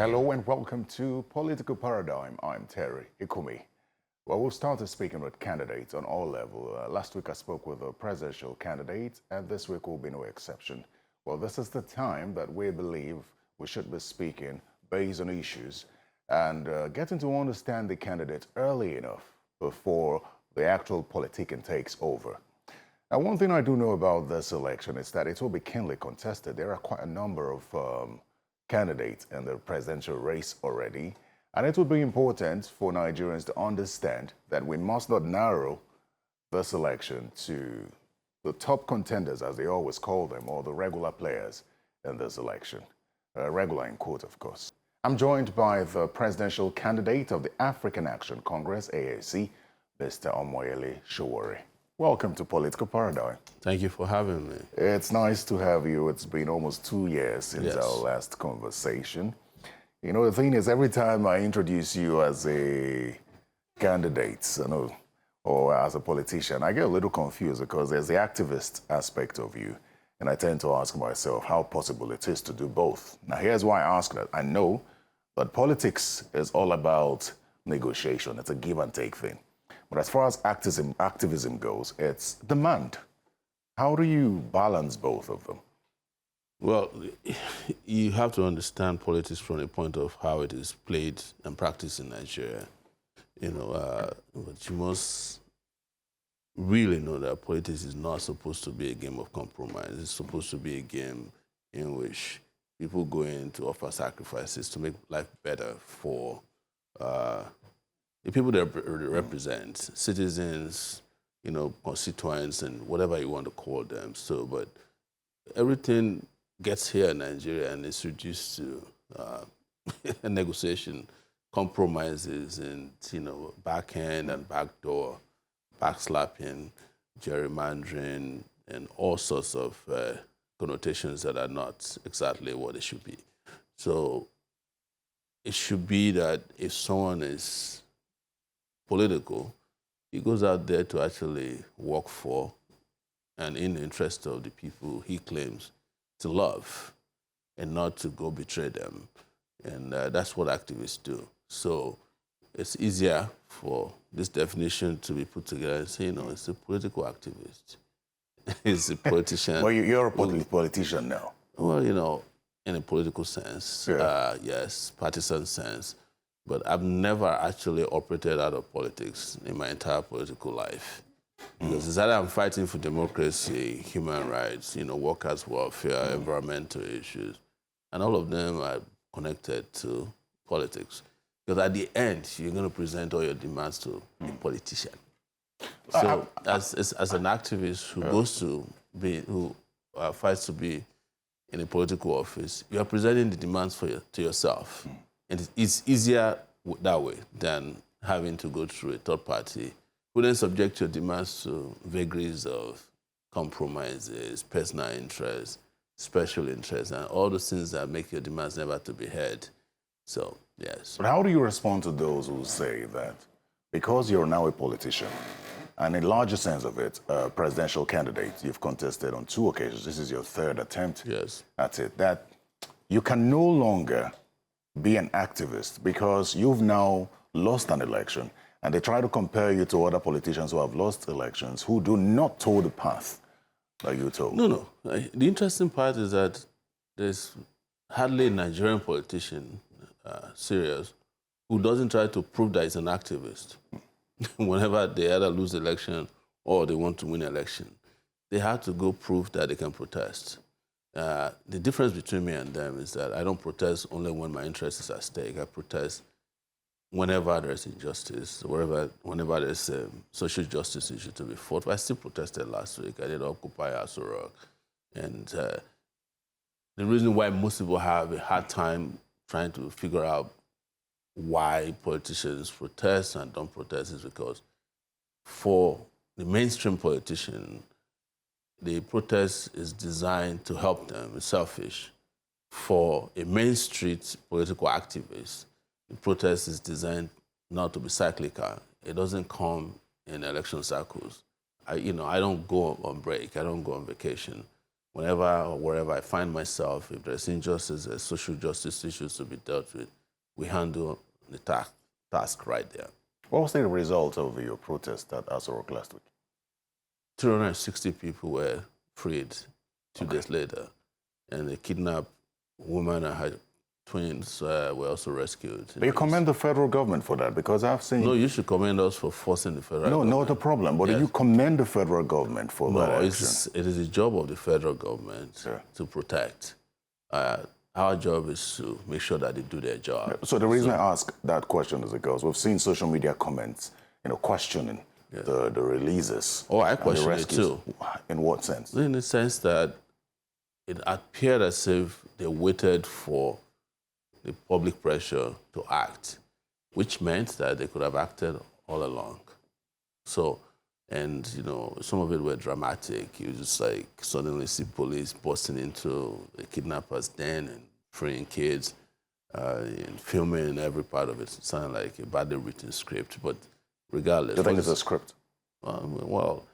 Hello and welcome to Political Paradigm. I'm Terry Ikumi. Well, we've started speaking with candidates on all levels. Last week I spoke with a presidential candidate, and this week will be no exception. Well, this is the time that we believe we should be speaking based on issues and getting to understand the candidate early enough before the actual politicking takes over. Now, one thing I do know about this election is that it will be keenly contested. There are quite a number of candidates in the presidential race already, and it will be important for Nigerians to understand that we must not narrow this election to the top contenders, as they always call them, or the regular players in this election. Regular in quote, of course. I'm joined by the presidential candidate of the African Action Congress, AAC, Mr. Omoyele Sowore. Welcome to Political Paradigm. Thank you for having me. It's nice to have you. It's been almost 2 years since our last conversation. You know, the thing is, every time I introduce you as a candidate, or as a politician, I get a little confused because there's the activist aspect of you. And I tend to ask myself how possible it is to do both. Now, here's why I ask that. I know that politics is all about negotiation. It's a give and take thing. But as far as activism goes, it's demand. How do you balance both of them? Well, you have to understand politics from the point of how it is played and practiced in Nigeria. But you must really know that politics is not supposed to be a game of compromise. It's supposed to be a game in which people go in to offer sacrifices to make life better for the people that represent, citizens, constituents, and whatever you want to call them. So, but everything gets here in Nigeria and it's reduced to negotiation, compromises, and backhand and backdoor, backslapping, gerrymandering, and all sorts of connotations that are not exactly what they should be. So it should be that if someone is political, he goes out there to actually work for and in the interest of the people he claims to love and not to go betray them. And that's what activists do. So it's easier for this definition to be put together and say, it's a political activist. It's a politician. Well, you're a politician now. Well, in a political sense, yes, partisan sense. But I've never actually operated out of politics in my entire political life. Because it's either I'm fighting for democracy, human rights, workers' welfare, environmental issues, and all of them are connected to politics. Because at the end, you're going to present all your demands to a politician. So as an activist who goes to who fights to be in a political office, you are presenting the demands to yourself. And it's easier that way than having to go through a third party who then subject your demands to vagaries of compromises, personal interests, special interests, and all those things that make your demands never to be heard. So, yes. But how do you respond to those who say that because you're now a politician, and in larger sense of it, a presidential candidate, you've contested on 2 occasions, this is your 3rd attempt at it, that you can no longer be an activist because you've now lost an election, and they try to compare you to other politicians who have lost elections who do not toe the path that you told. No. The interesting part is that there's hardly a Nigerian politician, serious, who doesn't try to prove that he's an activist. Whenever they either lose the election or they want to win an election, they have to go prove that they can protest. The difference between me and them is that I don't protest only when my interest is at stake. I protest whenever there's injustice, whenever there's a social justice issue to be fought. I still protested last week. I did Occupy Sowore. And the reason why most people have a hard time trying to figure out why politicians protest and don't protest is because for the mainstream politician, the protest is designed to help them. It's selfish. For a Main Street political activist, the protest is designed not to be cyclical. It doesn't come in election cycles. I don't go on break. I don't go on vacation. whenever or wherever I find myself, if there's injustice, there's social justice issues to be dealt with, we handle the task right there. What was the result of your protest at Sowore last week? 360 people were freed 2 days later, and they kidnapped woman and her twins were also rescued. But you commend the federal government for that, because I've seen... No, you should commend us for forcing the federal government. No, not a problem. But Yes. you commend the federal government for that action. It is the job of the federal government to protect. Our job is to make sure that they do their job. So the reason I ask that question is because we've seen social media comments, questioning the releases. Oh, I and the question it rescues. too. In what sense? In the sense that it appeared as if they waited for the public pressure to act, which meant that they could have acted all along. So, and some of it were dramatic. You just like suddenly see police busting into the kidnappers' den and freeing kids, and filming every part of it. It sounded like a badly written script, but regardless. Do you think it's a script? Well,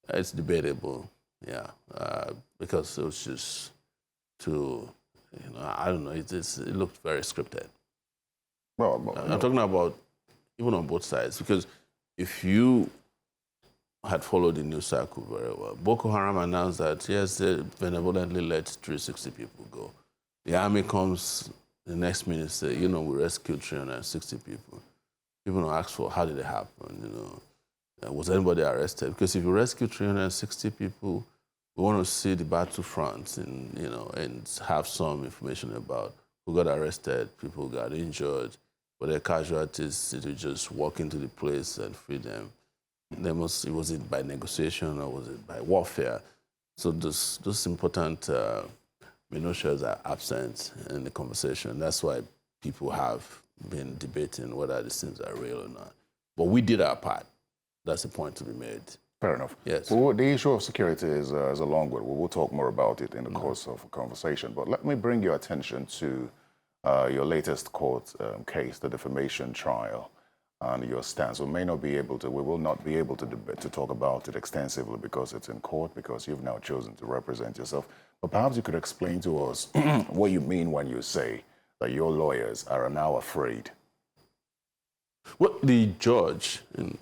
it's debatable, yeah, because it was just too, I don't know, it looked very scripted. Well, I'm talking about even on both sides, because if you had followed the news cycle very well, Boko Haram announced that, yes, they benevolently let 360 people go. The army comes the next minute and say, we rescued 360 people. People don't ask for how did it happen, was anybody arrested? Because if you rescue 360 people, we want to see the battlefront and, and have some information about who got arrested, people who got injured, were there casualties, did you just walk into the place and free them? Was it by negotiation or was it by warfare? So those important minutiae are absent in the conversation. That's why people have been debating whether these things are real or not. But we did our part. That's the point to be made. Fair enough. Yes. Well, the issue of security is a long one. We'll talk more about it in the course of a conversation. But let me bring your attention to your latest court case, the defamation trial, and your stance. We will not be able to talk about it extensively because it's in court, because you've now chosen to represent yourself. But perhaps you could explain to us what you mean when you say that your lawyers are now afraid. Well, the judge in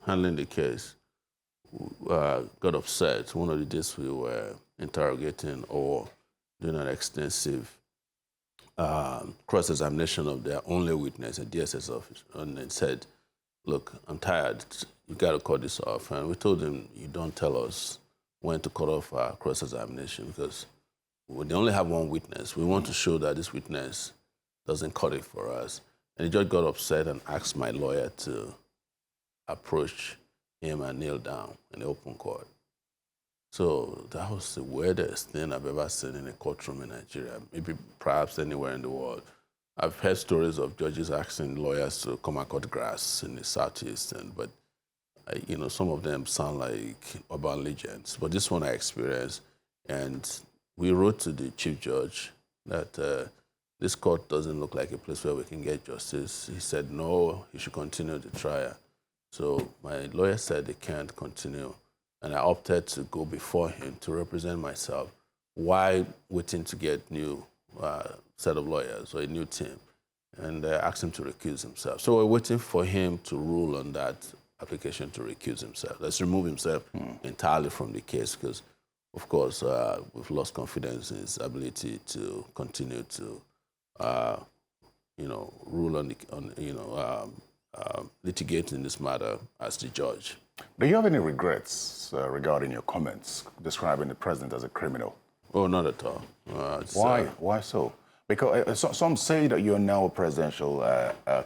handling the case got upset one of the days we were interrogating or doing an extensive cross-examination of their only witness, a DSS officer, and they said, look, I'm tired, you got to cut this off. And we told him, you don't tell us when to cut off our cross-examination because they only have one witness. We want to show that this witness doesn't cut it for us. And the judge got upset and asked my lawyer to approach him and kneel down in the open court. So that was the weirdest thing I've ever seen in a courtroom in Nigeria, maybe perhaps anywhere in the world. I've heard stories of judges asking lawyers to come and cut grass in the Southeast, but some of them sound like urban legends. But this one I experienced, and we wrote to the chief judge that this court doesn't look like a place where we can get justice. He said no, he should continue the trial. So my lawyer said they can't continue. And I opted to go before him to represent myself while waiting to get new set of lawyers or a new team, and asked him to recuse himself. So we're waiting for him to rule on that application to recuse himself. Let's remove himself entirely from the case because, of course, we've lost confidence in his ability to continue to, rule on litigate in this matter as the judge. Do you have any regrets regarding your comments describing the president as a criminal? Oh, not at all. Why? Why so? Because some say that you're now a presidential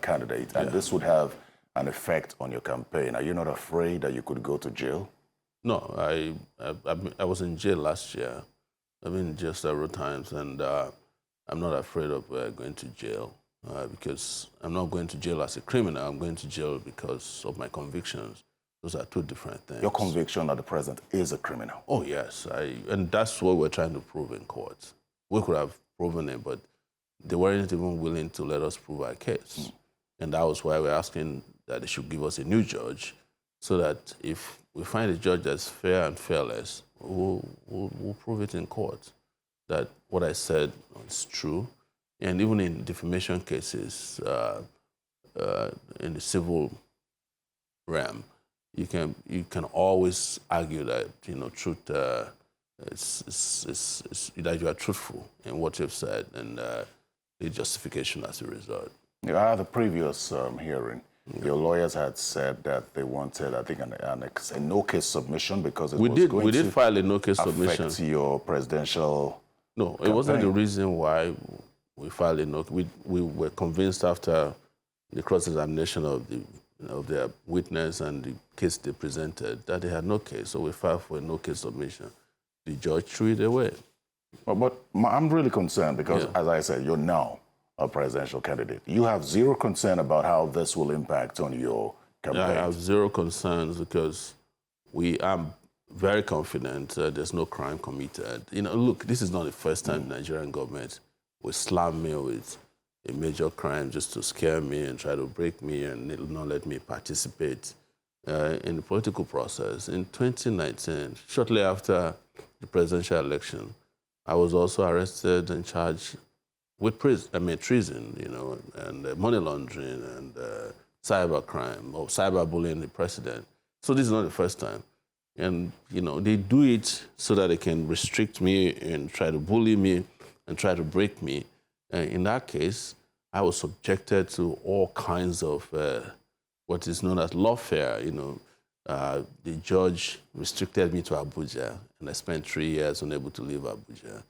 candidate, and this would have an effect on your campaign. Are you not afraid that you could go to jail? No, I was in jail last year. I've been in jail several times, and I'm not afraid of going to jail because I'm not going to jail as a criminal. I'm going to jail because of my convictions. Those are two different things. Your conviction that the president is a criminal? Oh, yes. And that's what we're trying to prove in court. We could have proven it, but they weren't even willing to let us prove our case. And that was why we're asking that they should give us a new judge so that if we find a judge that's fair and fearless, we'll prove it in court that what I said is true. And even in defamation cases, in the civil realm, you can always argue that truth that you are truthful in what you've said, and the justification as a result. At the previous hearing, your lawyers had said that they wanted, I think, a no-case submission because we did file a no-case submission. Affect your presidential. No, it wasn't the reason why we filed a no. We were convinced after the cross-examination of their witness and the case they presented that they had no case, so we filed for a no-case submission. The judge threw it away. But I'm really concerned because, as I said, you're now a presidential candidate. You have zero concern about how this will impact on your campaign. I have zero concerns because I'm very confident there's no crime committed. Look, this is not the first time the Nigerian government will slam me with a major crime just to scare me and try to break me and not let me participate in the political process. In 2019, shortly after the presidential election, I was also arrested and charged with treason, and money laundering and cyber crime or cyberbullying the president. So this is not the first time. And, they do it so that they can restrict me and try to bully me and try to break me. In that case, I was subjected to all kinds of what is known as lawfare. The judge restricted me to Abuja, and I spent 3 years unable to leave Abuja.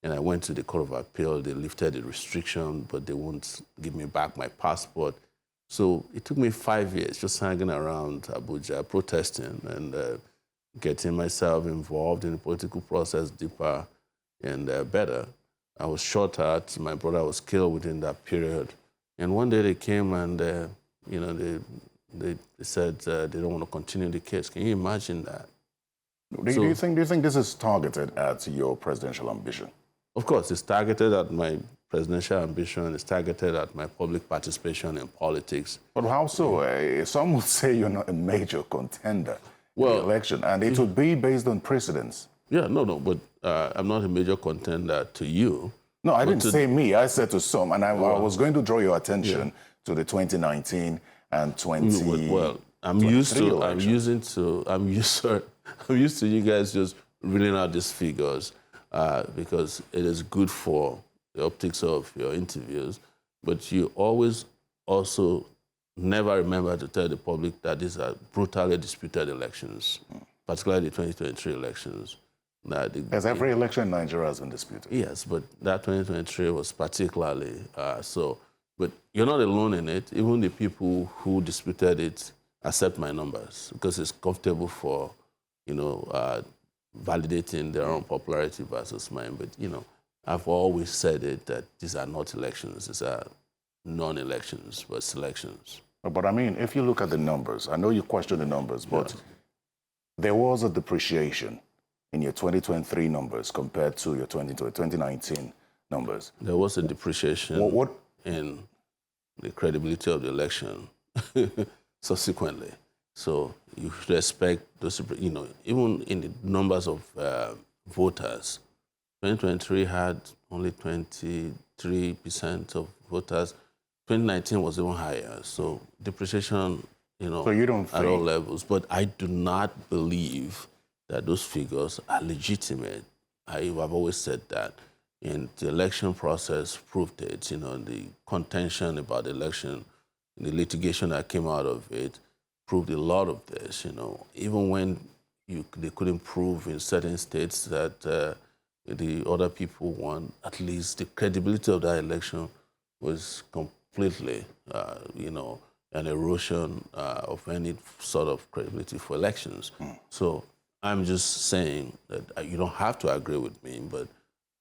And I went to the Court of Appeal. They lifted the restriction, but they won't give me back my passport. So it took me 5 years just hanging around Abuja, protesting and getting myself involved in the political process deeper and better. I was shot at. My brother was killed within that period. And one day they came and, they said they don't want to continue the case. Can you imagine that? Do you think this is targeted at your presidential ambition? Of course, it's targeted at my presidential ambition. It's targeted at my public participation in politics. But how so? Some would say you're not a major contender in the election, and it would be based on precedents. Yeah, no, but I'm not a major contender to you. No, I didn't say me. I said to some, and I was going to draw your attention to the 2019 and 20. Well, I'm used to you guys just reeling out these figures because it is good for the optics of your interviews. But you always also never remember to tell the public that these are brutally disputed elections, particularly the 2023 elections. As every election in Nigeria has been disputed. Yes, but that 2023 was particularly so. But you're not alone in it. Even the people who disputed it accept my numbers because it's comfortable for, validating their own popularity versus mine. But, I've always said it that these are not elections. These are non-elections, but selections. But I mean, if you look at the numbers, I know you question the numbers, but there was a depreciation in your 2023 numbers compared to your 2019 numbers. There was a depreciation in the credibility of the election subsequently. So you should expect those, even in the numbers of voters, 2023 had only 23% of voters. 2019 was even higher. So depreciation, so you don't at all levels. But I do not believe that those figures are legitimate. I've always said that. And the election process proved it. The contention about the election, the litigation that came out of it proved a lot of this. Even when they couldn't prove in certain states that the other people won, at least the credibility of that election was completely, an erosion of any sort of credibility for elections. So I'm just saying that you don't have to agree with me, but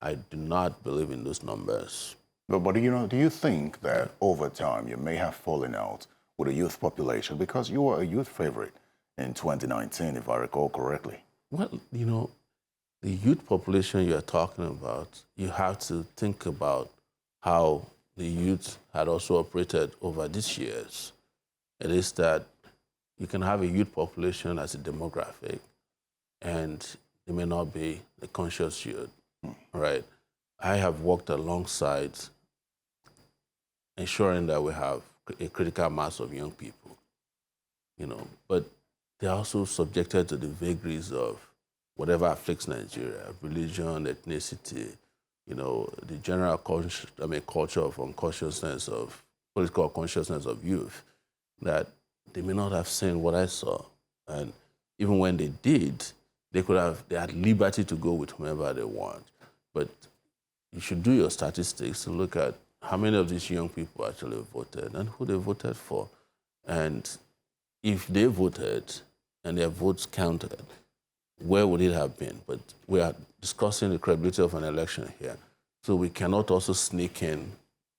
I do not believe in those numbers. But do you think that over time you may have fallen out with the youth population because you were a youth favorite in 2019, if I recall correctly? Well, the youth population you're talking about, you have to think about how the youth had also operated over these years. It is that you can have a youth population as a demographic, and they may not be a conscious youth, right? I have worked alongside ensuring that we have a critical mass of young people, but they're also subjected to the vagaries of whatever afflicts Nigeria, religion, ethnicity, the general culture of unconsciousness, of political consciousness of youth, that they may not have seen what I saw. And even when they did, they had liberty to go with whomever they want. But you should do your statistics to look at how many of these young people actually voted and who they voted for. And if they voted and their votes counted, where would it have been? But we are discussing the credibility of an election here. So we cannot also sneak in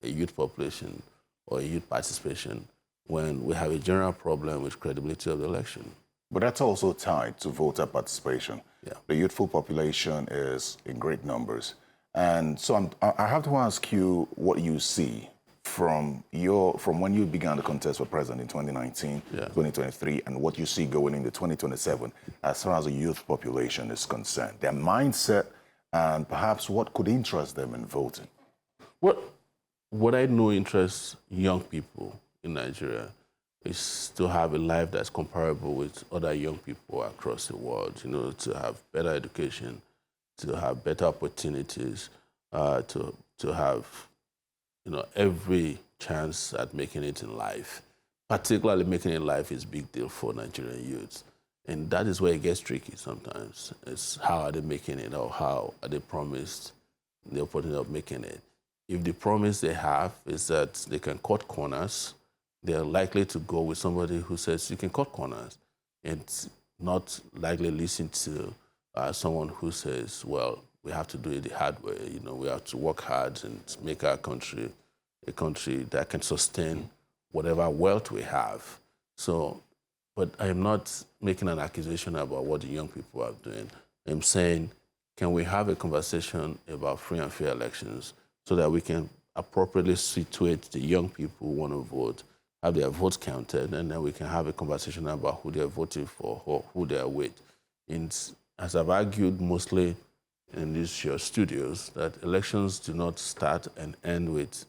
a youth population or a youth participation when we have a general problem with credibility of the election. But that's also tied to voter participation. Yeah. The youthful population is in great numbers. And so I have to ask you what you see from when you began the contest for president in 2019, 2023, and what you see going into 2027 as far as the youth population is concerned, their mindset, and perhaps what could interest them in voting. What I know interests young people in Nigeria is to have a life that's comparable with other young people across the world, to have better education, to have better opportunities, to have, every chance at making it in life. Particularly making it in life is a big deal for Nigerian youths. And that is where it gets tricky sometimes. It's how are they making it, or how are they promised the opportunity of making it. If the promise they have is that they can cut corners, they're likely to go with somebody who says you can cut corners, and not likely listen to someone who says, well, we have to do it the hard way. We have to work hard and make our country a country that can sustain whatever wealth we have. So, but I'm not making an accusation about what the young people are doing. I'm saying, can we have a conversation about free and fair elections so that we can appropriately situate the young people who want to vote, have their votes counted, and then we can have a conversation about who they're voting for or who they're with. And as I've argued mostly in your studios, that elections do not start and end with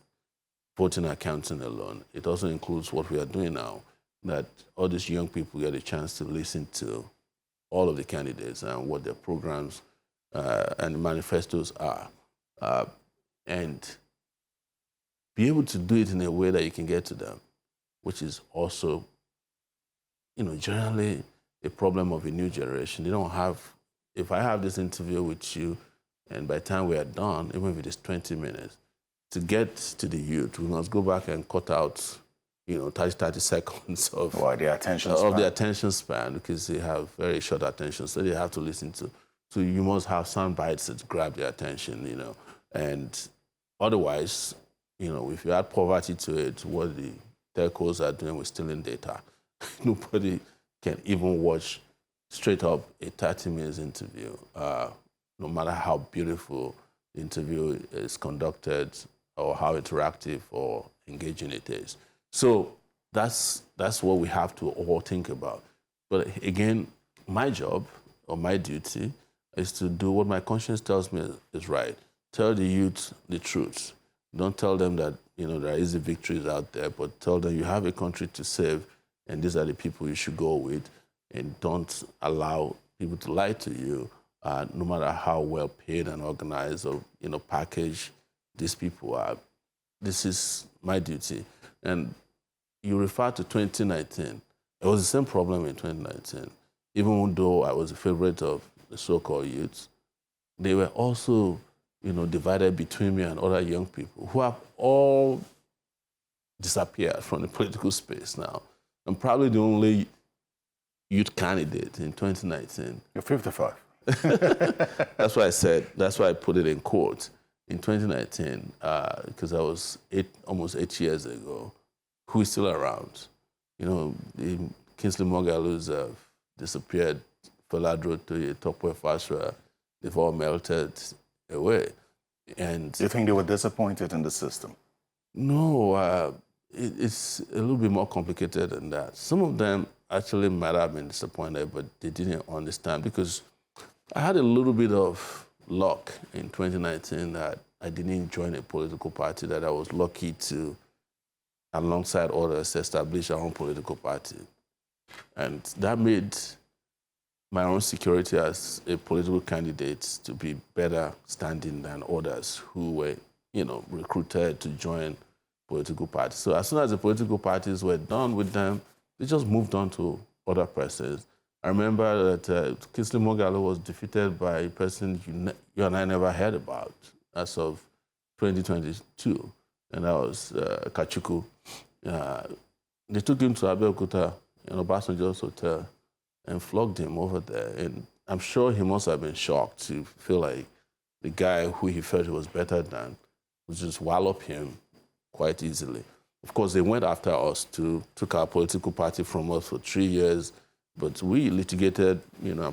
voting and counting alone. It also includes what we are doing now, that all these young people get a chance to listen to all of the candidates and what their programs and manifestos are, and be able to do it in a way that you can get to them, which is also, generally a problem of a new generation. They don't have, if I have this interview with you, and by the time we are done, even if it is 20 minutes, to get to the youth, we must go back and cut out, 30 seconds of their attention span, because they have very short attention, so they have to listen to. So you must have sound bites that grab their attention, and otherwise, if you add poverty to it, what the telcos are doing with stealing data, nobody can even watch straight up a 30 minutes interview, no matter how beautiful the interview is conducted or how interactive or engaging it is. So that's what we have to all think about. But again, my job or my duty is to do what my conscience tells me is right. Tell the youth the truth. Don't tell them that there are easy victories out there, but tell them you have a country to save, and these are the people you should go with, and don't allow people to lie to you, no matter how well paid and organized or packaged these people are. This is my duty. And you refer to 2019. It was the same problem in 2019. Even though I was a favorite of the so-called youths, they were also, divided between me and other young people who have all disappeared from the political space now. I'm probably the only youth candidate in 2019. You're 55. That's why I said, that's why I put it in quotes. In 2019, because that was almost 8 years ago, who is still around? The Kingsley Moghalu's have disappeared. Faladro to Tokwe Fasra, they've all melted away. And do you think they were disappointed in the system? No, it's a little bit more complicated than that. Some of them actually might have been disappointed, but they didn't understand, because I had a little bit of luck in 2019 that I didn't join a political party, that I was lucky to, alongside others, establish our own political party. And that made my own security as a political candidate to be better standing than others who were, recruited to join political parties. So as soon as the political parties were done with them, they just moved on to other persons. I remember that Kingsley Moghalu was defeated by a person you and I never heard about as of 2022, and that was Kachuku. They took him to Abeokuta, Obasanjo's hotel, and flogged him over there. And I'm sure he must have been shocked to feel like the guy who he felt he was better than would just wallop him quite easily. Of course, they went after us, took our political party from us for 3 years, but we litigated,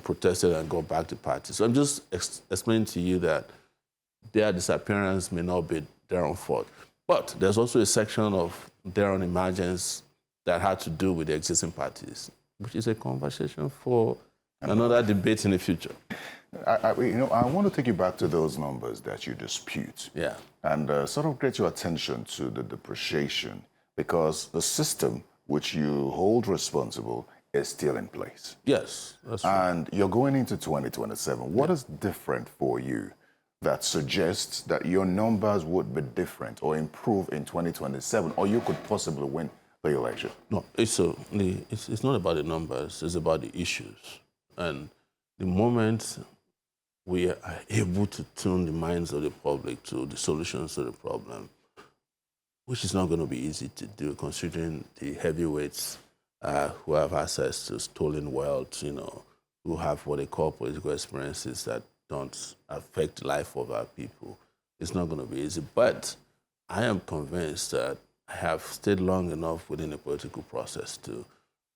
protested and got back the party. So I'm just explaining to you that their disappearance may not be their own fault. But there's also a section of their own emergence that had to do with the existing parties, which is a conversation for another debate in the future. I want to take you back to those numbers that you dispute. Yeah. And sort of get your attention to the depreciation, because the system which you hold responsible is still in place. Yes, that's right. And you're going into 2027. What is different for you that suggests that your numbers would be different or improve in 2027, or you could possibly win the election? No, it's not about the numbers, it's about the issues. And the moment we are able to tune the minds of the public to the solutions to the problem, which is not going to be easy to do considering the heavyweights who have access to stolen wealth, who have what they call political experiences that don't affect the life of our people. It's not going to be easy. But I am convinced that I have stayed long enough within the political process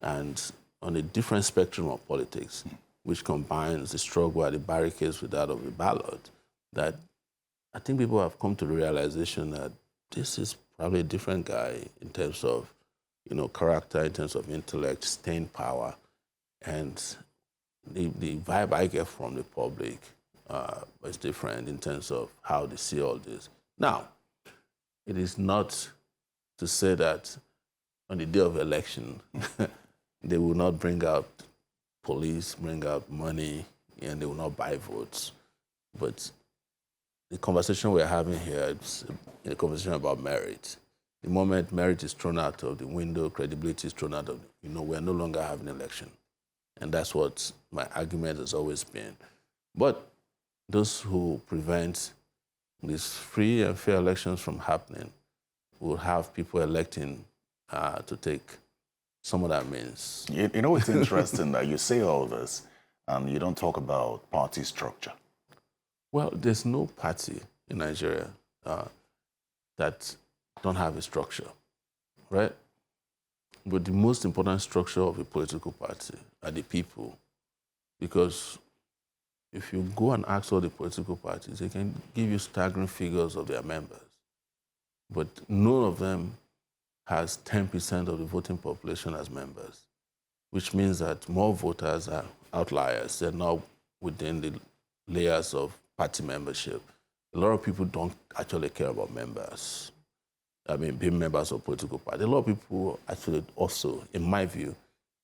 and on a different spectrum of politics, which combines the struggle at the barricades with that of the ballot, that I think people have come to the realization that this is probably a different guy in terms of, character, in terms of intellect, staying power, and the vibe I get from the public is different in terms of how they see all this. Now, it is not to say that on the day of election, they will not bring out police, bring out money, and they will not buy votes. But the conversation we're having here is a conversation about merit. The moment merit is thrown out of the window, credibility is thrown out of, we're no longer having an election. And that's what my argument has always been. But those who prevent these free and fair elections from happening will have people electing to take some of that means. It's interesting that you say all this and you don't talk about party structure. Well, there's no party in Nigeria that don't have a structure, right? But the most important structure of a political party are the people. Because if you go and ask all the political parties, they can give you staggering figures of their members. But none of them has 10% of the voting population as members, which means that more voters are outliers. They're not within the layers of party membership. A lot of people don't actually care about members. Being members of political party. A lot of people actually also, in my view,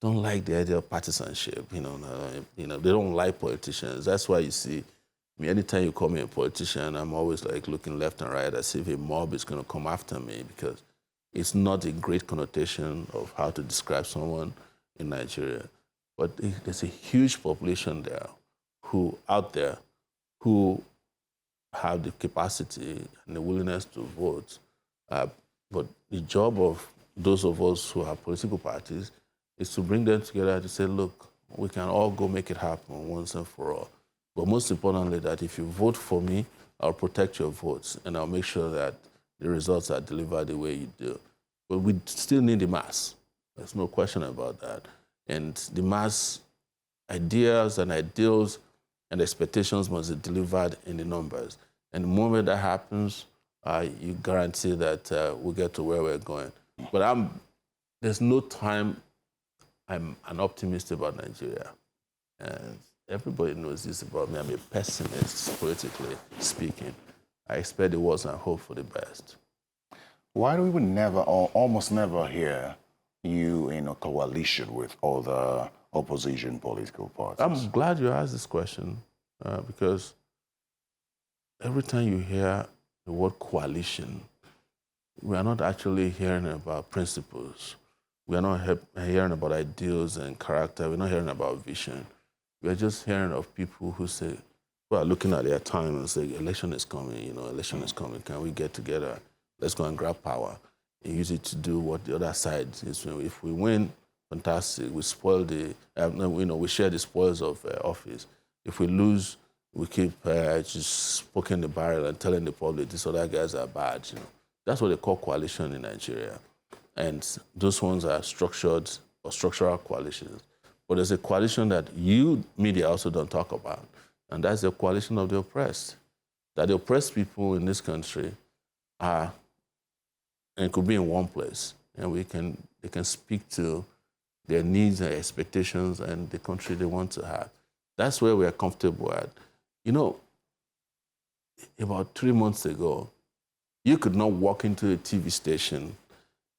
don't like the idea of partisanship. They don't like politicians. That's why you see me, anytime you call me a politician, I'm always like looking left and right as if a mob is going to come after me, because it's not a great connotation of how to describe someone in Nigeria. But there's a huge population there who have the capacity and the willingness to vote. But the job of those of us who have political parties is to bring them together to say, look, we can all go make it happen once and for all. But most importantly, that if you vote for me, I'll protect your votes and I'll make sure that the results are delivered the way you do. But we still need the mass. There's no question about that. And the mass ideas and ideals and expectations must be delivered in the numbers. And the moment that happens, you guarantee that we'll get to where we're going. But there's no time I'm an optimist about Nigeria. And everybody knows this about me. I'm a pessimist, politically speaking. I expect the worst and hope for the best. Why do we never, or almost never, hear you in a coalition with other opposition political parties? I'm glad you asked this question because every time you hear the word coalition, we are not actually hearing about principles. We are not hearing about ideals and character. We're not hearing about vision. We are just hearing of people who say, who are looking at their time and say, election is coming, election is coming. Can we get together? Let's go and grab power and use it to do what the other side is. If we win, fantastic. We spoil we share the spoils of office. If we lose, we keep just poking the barrel and telling the public these other guys are bad. That's what they call coalition in Nigeria. And those ones are structured or structural coalitions. But there's a coalition that you, media, also don't talk about. And that's the coalition of the oppressed. That the oppressed people in this country are, and could be in one place, and they can speak to their needs and expectations and the country they want to have. That's where we are comfortable at. About 3 months ago, you could not walk into a TV station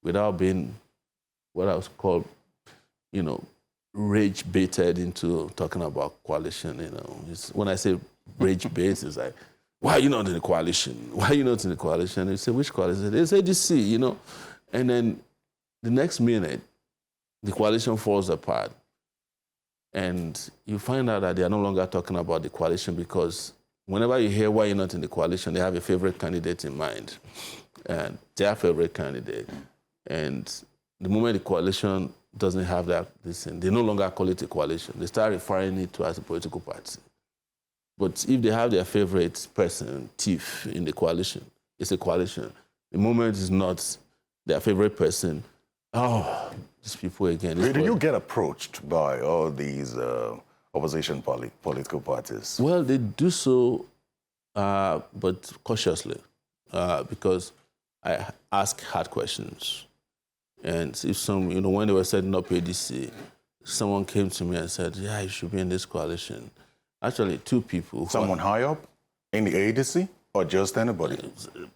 without being what I was called, rage baited into talking about coalition. When I say rage bait, it's like, why are you not in the coalition? Why are you not in the coalition? And you say, which coalition? They say ADC, And then the next minute, the coalition falls apart. And you find out that they are no longer talking about the coalition because whenever you hear why you're not in the coalition, they have a favorite candidate in mind. And their favorite candidate. And the moment the coalition doesn't have they no longer call it a coalition. They start referring it to as a political party. But if they have their favorite person, thief, in the coalition, it's a coalition. The moment it's not their favorite person, these people again. Do you get approached by all these opposition political parties? Well, they do so, but cautiously, because I ask hard questions. And if when they were setting up ADC, someone came to me and said, yeah, you should be in this coalition. Actually, two people. Someone high up in the agency or just anybody?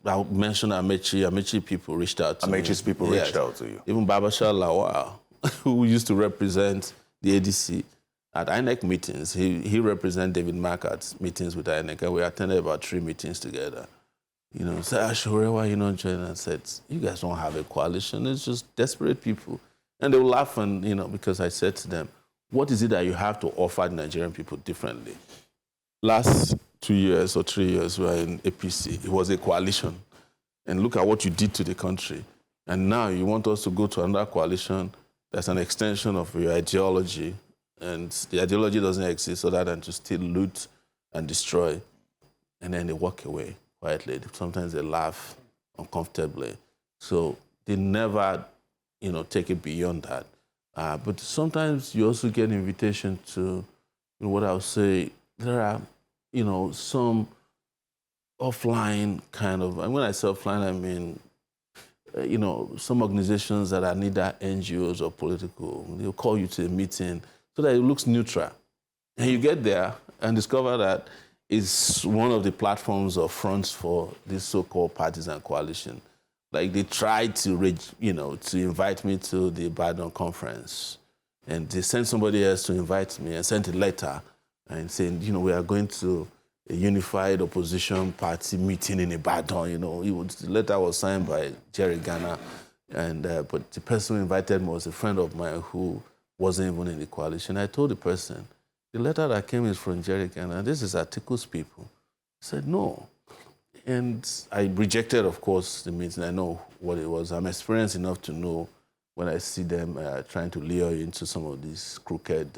I'll mention Amechi. Amechi people reached out to me. Amechi's people reached out to you? Even Babashir Lawal, who used to represent the ADC at INEC meetings. He represented David Mark at meetings with INEC, and we attended about 3 meetings together. Said, Sowore, why you not joining? I said, you guys don't have a coalition. It's just desperate people. And they will laugh, and because I said to them, what is it that you have to offer the Nigerian people differently? Last 2 years or 3 years, we were in APC. It was a coalition. And look at what you did to the country. And now you want us to go to another coalition that's an extension of your ideology. And the ideology doesn't exist other than to still loot and destroy. And then they walk away quietly. Sometimes they laugh uncomfortably. So they never, take it beyond that. But sometimes you also get an invitation to, what I would say, there are, some offline kind of, and when I say offline, I mean, some organizations that are neither NGOs or political, they'll call you to a meeting so that it looks neutral. And you get there and discover that it's one of the platforms or fronts for these so-called parties and coalition. Like they tried to, to invite me to the Ibadan conference, and they sent somebody else to invite me and sent a letter and saying, we are going to a unified opposition party meeting in Ibadan. The letter was signed by Jerry Ghana, and but the person who invited me was a friend of mine who wasn't even in the coalition. I told the person, the letter that came is from Jerry Ghana. This is Articles people. He said, no. And I rejected, of course, the meeting. I know what it was. I'm experienced enough to know when I see them trying to lure you into some of these crooked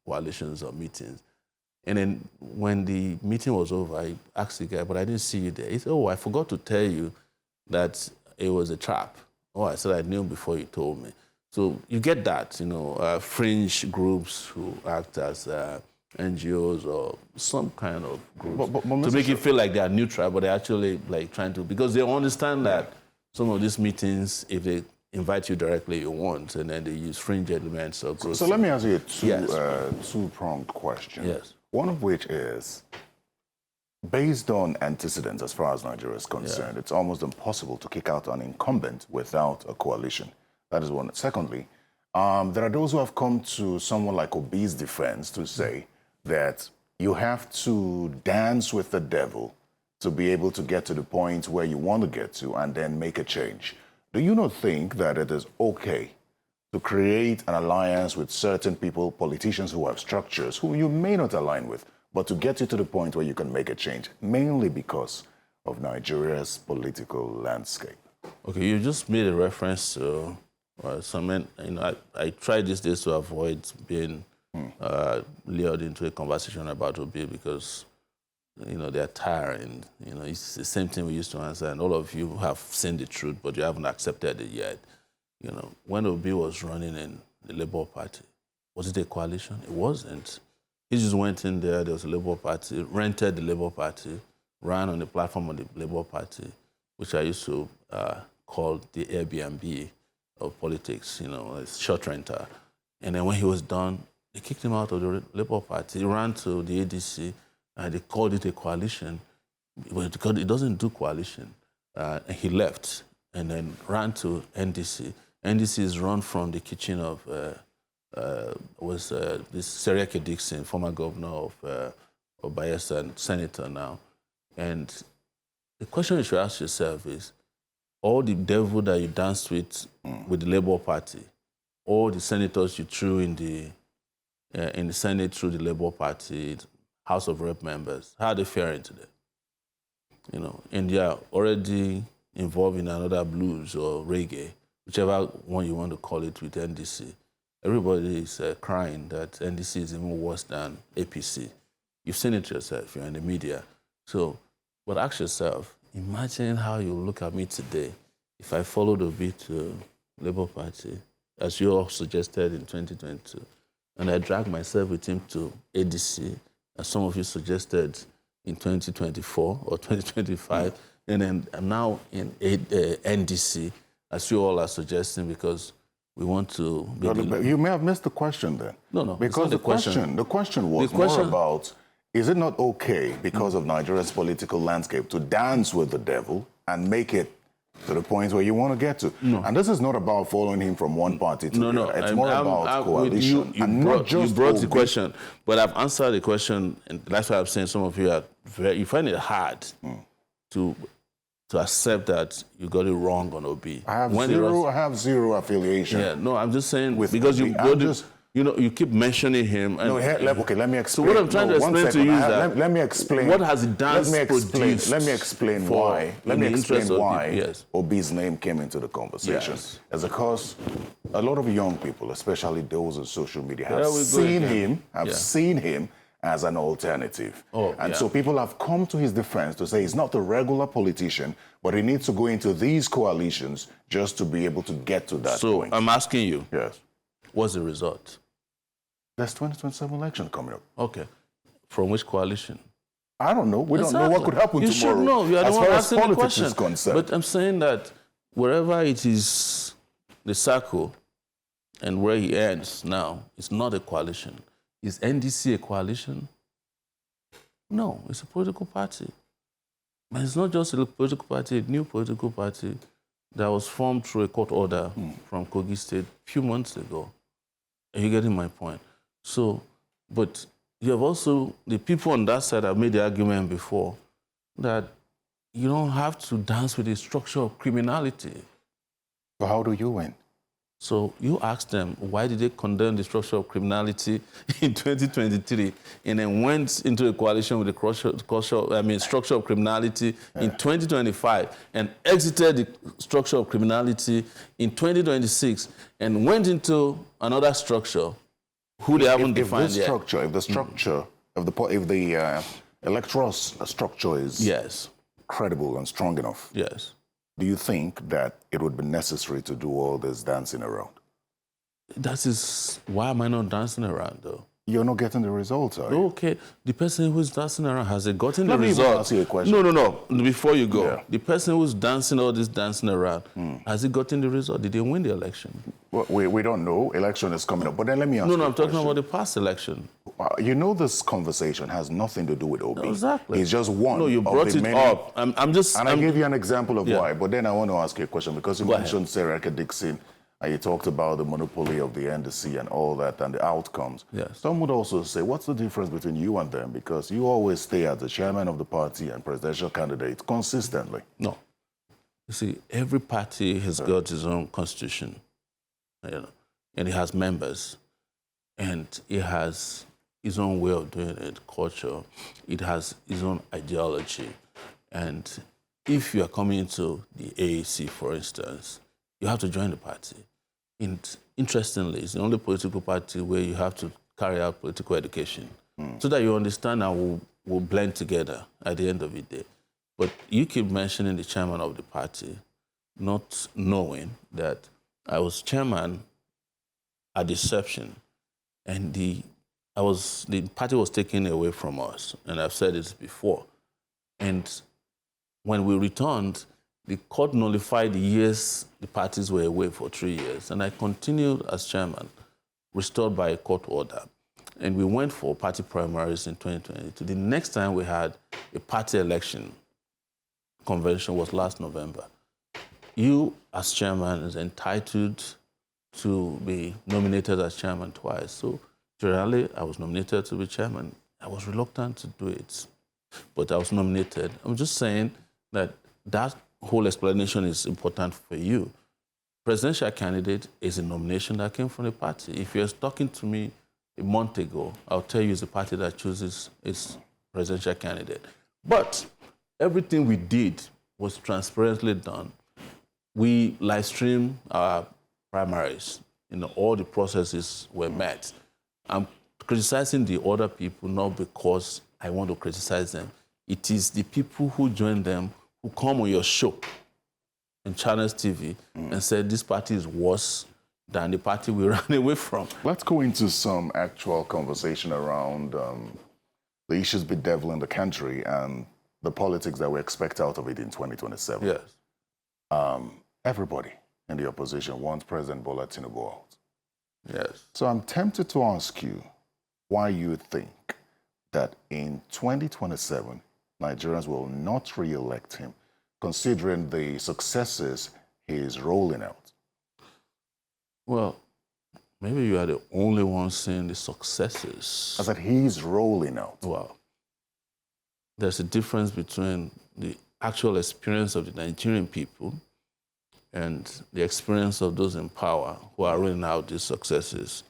coalitions or meetings. And then when the meeting was over, I asked the guy, but I didn't see you there. He said, I forgot to tell you that it was a trap. I said, I knew before you told me. So you get that, fringe groups who act as NGOs or some kind of groups to make it feel like they are neutral, but they're actually like trying to, because they understand that some of these meetings, if invite you directly you want, and then they use fringe elements or growth. So let me ask you a Yes. two-pronged question. Yes. One of which is, based on antecedents as far as Nigeria is concerned, it's almost impossible to kick out an incumbent without a coalition. That is one. Secondly, there are those who have come to someone like Obi's defense to say that you have to dance with the devil to be able to get to the point where you want to get to and then make a change. Do you not think that it is okay to create an alliance with certain people, politicians who have structures who you may not align with, but to get you to the point where you can make a change, mainly because of Nigeria's political landscape? Okay, you just made a reference to some. I try these days to avoid being lured into a conversation about Obi because they're tiring. It's the same thing we used to answer, and all of you have seen the truth, but you haven't accepted it yet. When Obi was running in the Labour Party, was it a coalition? It wasn't. He just went in there was a Labour Party, rented the Labour Party, ran on the platform of the Labour Party, which I used to call the Airbnb of politics, a short renter. And then when he was done, they kicked him out of the Labour Party. He ran to the ADC, and they called it a coalition, but because it doesn't do coalition. And he left and then ran to NDC. NDC is run from the kitchen of this Seriake Dixon, former governor of Bayelsa and senator now. And the question you should ask yourself is, all the devil that you danced with the Labour Party, all the senators you threw in the Senate through the Labour Party, House of Rep members, how are they faring today? And they are already involved in another blues or reggae, whichever one you want to call it, with NDC. Everybody is crying that NDC is even worse than APC. You've seen it yourself, you're in the media. So, but ask yourself, imagine how you look at me today if I followed Obi to Labour Party, as you all suggested in 2022, and I dragged myself with him to ADC, as some of you suggested in 2024 or 2025, and then I'm now in NDC, as you all are suggesting, because we want to be You may have missed the question then. No, because the question was more about, is it not okay because of Nigeria's political landscape to dance with the devil and make it to the point where you want to get to? No. And this is not about following him from one party to the other. It's more about coalition. You brought the question, but I've answered the question, and that's why I'm saying some of you you find it hard to accept that you got it wrong on Obi. I have zero affiliation. Yeah, no, I'm just saying because you keep mentioning him. And, let me explain. So what I'm trying to explain to you is that let me explain. What has it done? Let me explain why. Let me explain why yes. Obi's name came into the conversation. Yes. It's because a lot of young people, especially those on social media, have seen him as an alternative. So people have come to his defense to say he's not a regular politician, but he needs to go into these coalitions just to be able to get to that point. So I'm asking you, yes, what's the result? There's 2027 election coming up. Okay. From which coalition? I don't know. We don't know what could happen tomorrow. You should know. You are the one asking the question. Is concerned. But I'm saying that wherever it is the circle and where he ends now, it's not a coalition. Is NDC a coalition? No, it's a political party. But it's not just a political party, a new political party that was formed through a court order from Kogi State a few months ago. Are you getting my point? So, but you have also, the people on that side have made the argument before that you don't have to dance with the structure of criminality. So how do you win? So you ask them, why did they condemn the structure of criminality in 2023 and then went into a coalition with the structure of criminality in 2025 and exited the structure of criminality in 2026 and went into another structure who they haven't defined yet. If the electoral structure is credible and strong enough, do you think that it would be necessary to do all this dancing around? That is, why am I not dancing around, though? You're not getting the results, are you? Okay, the person who's dancing around, has he gotten the Let me even result? ask you a question. No. Before you go, Yeah. the person who's dancing all this dancing around, has he gotten the result? Did they win the election? Well, we don't know. Election is coming up. But then let me ask you No, a I'm talking question. about the past election. You know this conversation has nothing to do with Obi. Exactly. He's just one No, you of brought the it many. up. And I gave you an example of Yeah. why. But then I want to ask you a question because you mentioned Sarah Dixon and you talked about the monopoly of the NDC and all that and the outcomes. Yes. Some would also say, what's the difference between you and them? Because you always stay as the chairman of the party and presidential candidate consistently. No. You see, every party has got its own constitution, and it has members, and it has its own way of doing it, culture. It has its own ideology. And if you are coming into the AAC, for instance, you have to join the party. And interestingly, it's the only political party where you have to carry out political education so that you understand and will blend together at the end of the day. But you keep mentioning the chairman of the party, not knowing that I was chairman at deception, and the party was taken away from us, and I've said this before. And when we returned, the court nullified the years the parties were away for 3 years, and I continued as chairman, restored by a court order. And we went for party primaries in 2022. The next time we had a party election convention was last November. You, as chairman, is entitled to be nominated as chairman twice. So generally, I was nominated to be chairman. I was reluctant to do it, but I was nominated. I'm just saying that whole explanation is important for you. Presidential candidate is a nomination that came from the party. If you're talking to me a month ago, I'll tell you it's the party that chooses its presidential candidate. But everything we did was transparently done. We live streamed our primaries. All the processes were met. I'm criticizing the other people not because I want to criticize them. It is the people who join them who come on your show in Channels TV and said this party is worse than the party we ran away from. Let's go into some actual conversation around the issues bedeviling the country and the politics that we expect out of it in 2027. Yes. Everybody in the opposition wants President Bola Tinubu out. Yes. So I'm tempted to ask you why you think that in 2027, Nigerians will not re-elect him, considering the successes he is rolling out. Well, maybe you are the only one seeing the successes. I said he's rolling out. Well, there's a difference between the actual experience of the Nigerian people and the experience of those in power who are rolling out these successes,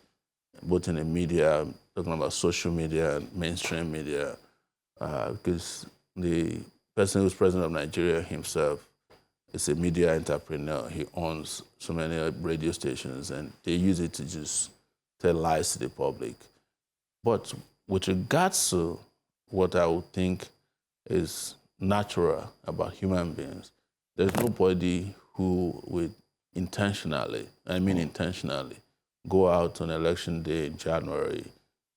both in the media, talking about social media and mainstream media, because the person who's president of Nigeria himself is a media entrepreneur. He owns so many radio stations, and they use it to just tell lies to the public. But with regards to what I would think is natural about human beings, there's nobody who would intentionally go out on election day in January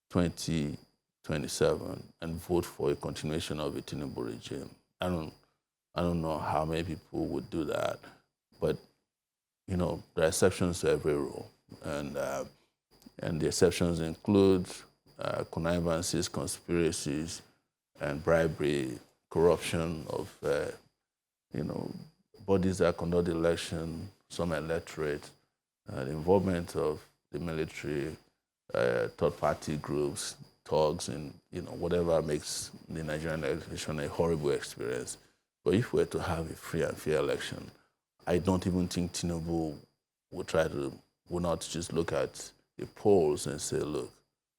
2027 and vote for a continuation of a Tinubu regime. I don't know how many people would do that, but there are exceptions to every rule, and the exceptions include connivances, conspiracies, and bribery, corruption of bodies that conduct the election, some electorate, the involvement of the military, third-party groups, thugs, and whatever makes the Nigerian election a horrible experience. But if we were to have a free and fair election, I don't even think Tinubu would not just look at the polls and say, look,